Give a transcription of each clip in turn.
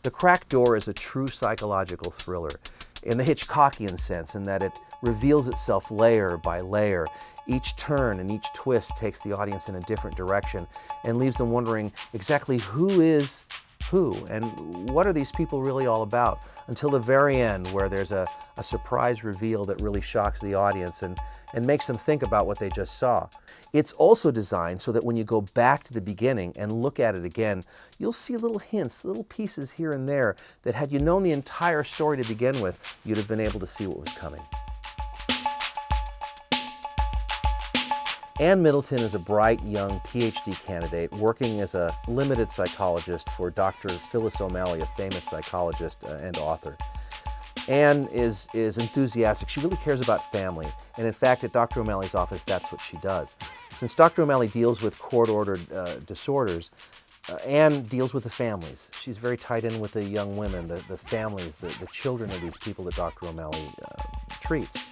The Cracked Door is a true psychological thriller in the Hitchcockian sense, in that it reveals itself layer by layer. Each turn and each twist takes the audience in a different direction and leaves them wondering exactly who is who and what are these people really all about, until the very end, where there's a surprise reveal that really shocks the audience and makes them think about what they just saw. It's also designed so that when you go back to the beginning and look at it again, you'll see little hints, little pieces here and there that, had you known the entire story to begin with, you'd have been able to see what was coming. Ann Middleton is a bright, young PhD candidate working as a limited psychologist for Dr. Phyllis O'Malley, a famous psychologist and author. Ann is enthusiastic. She really cares about family. And in fact, at Dr. O'Malley's office, that's what she does. Since Dr. O'Malley deals with court-ordered disorders, Ann deals with the families. She's very tied in with the young women, the families, the children of these people that Dr. O'Malley treats.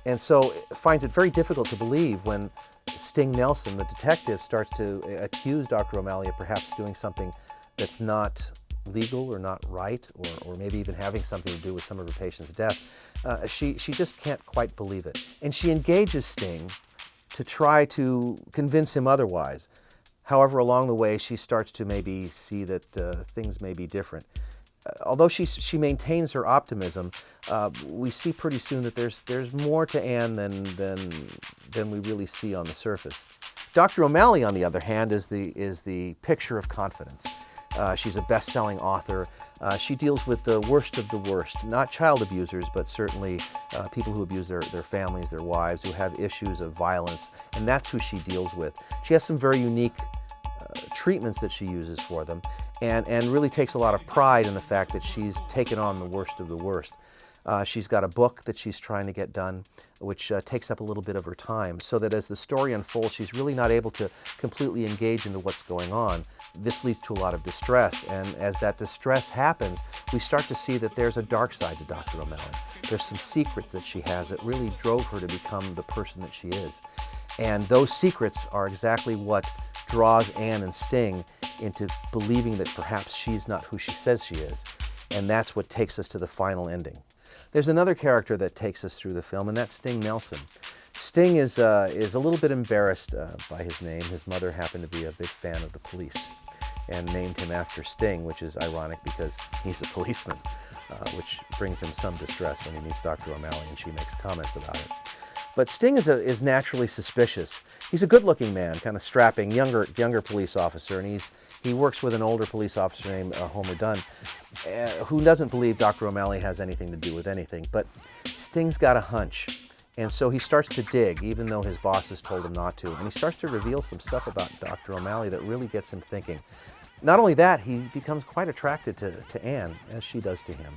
And so finds it very difficult to believe when Sting Nelson, the detective, starts to accuse Dr. O'Malley of perhaps doing something that's not legal or not right, or maybe even having something to do with some of her patients' death. She just can't quite believe it. And she engages Sting to try to convince him otherwise. However, along the way, she starts to maybe see that things may be different. Although she maintains her optimism, we see pretty soon that there's more to Ann than we really see on the surface. Dr. O'Malley, on the other hand, is the picture of confidence. She's a best-selling author. She deals with the worst of the worst, not child abusers, but certainly people who abuse their families, their wives, who have issues of violence, and that's who she deals with. She has some very unique treatments that she uses for them, and really takes a lot of pride in the fact that she's taken on the worst of the worst. She's got a book that she's trying to get done, which takes up a little bit of her time, so that as the story unfolds, she's really not able to completely engage into what's going on. This leads to a lot of distress, and as that distress happens, we start to see that there's a dark side to Dr. O'Malley. There's some secrets that she has that really drove her to become the person that she is. And those secrets are exactly what draws Ann and Sting into believing that perhaps she's not who she says she is. And that's what takes us to the final ending. There's another character that takes us through the film, and that's Sting Nelson. Sting is a little bit embarrassed by his name. His mother happened to be a big fan of the police and named him after Sting, which is ironic because he's a policeman, which brings him some distress when he meets Dr. O'Malley and she makes comments about it. But Sting is naturally suspicious. He's a good-looking man, kind of strapping, younger police officer, and he works with an older police officer named Homer Dunn, who doesn't believe Dr. O'Malley has anything to do with anything. But Sting's got a hunch, and so he starts to dig, even though his boss has told him not to, and he starts to reveal some stuff about Dr. O'Malley that really gets him thinking. Not only that, he becomes quite attracted to Ann, as she does to him.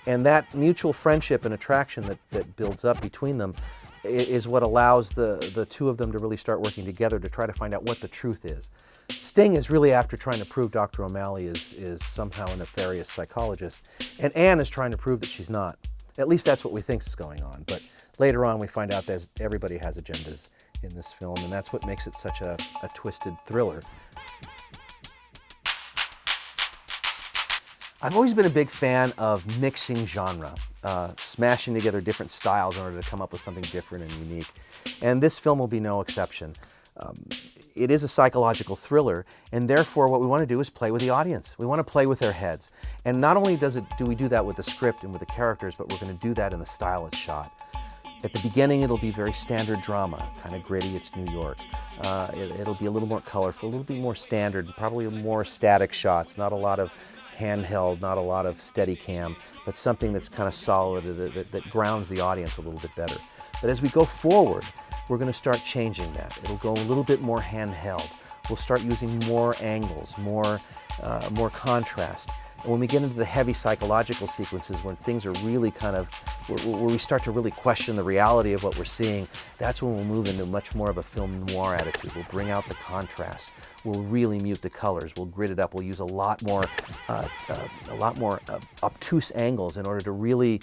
And that mutual friendship and attraction that builds up between them is what allows the two of them to really start working together to try to find out what the truth is. Sting is really after trying to prove Dr. O'Malley is somehow a nefarious psychologist, and Ann is trying to prove that she's not. At least that's what we think is going on. But later on we find out that everybody has agendas in this film, and that's what makes it such a twisted thriller. I've always been a big fan of mixing genre, smashing together different styles in order to come up with something different and unique. And this film will be no exception. It is a psychological thriller, and therefore what we want to do is play with the audience. We want to play with their heads. And not only do we do that with the script and with the characters, but we're going to do that in the style it's shot. At the beginning, it'll be very standard drama, kind of gritty, it's New York. It'll be a little more colorful, a little bit more standard, probably more static shots, not a lot of handheld, not a lot of steady cam, but something that's kind of solid, that grounds the audience a little bit better. But as we go forward, we're going to start changing that. It'll go a little bit more handheld. We'll start using more angles, more contrast. And when we get into the heavy psychological sequences, when things are really where we start to really question the reality of what we're seeing, that's when we'll move into much more of a film noir attitude. We'll bring out the contrast. We'll really mute the colors. We'll grit it up. We'll use a lot more obtuse angles in order to really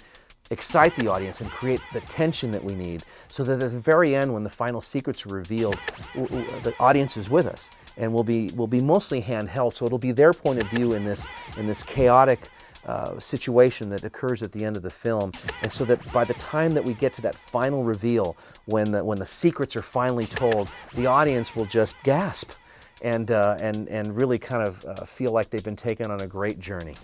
excite the audience and create the tension that we need, so that at the very end, when the final secrets are revealed, the audience is with us, and we'll be mostly handheld. So it'll be their point of view in this chaotic situation that occurs at the end of the film, and so that by the time that we get to that final reveal, when the secrets are finally told, the audience will just gasp and really kind of feel like they've been taken on a great journey.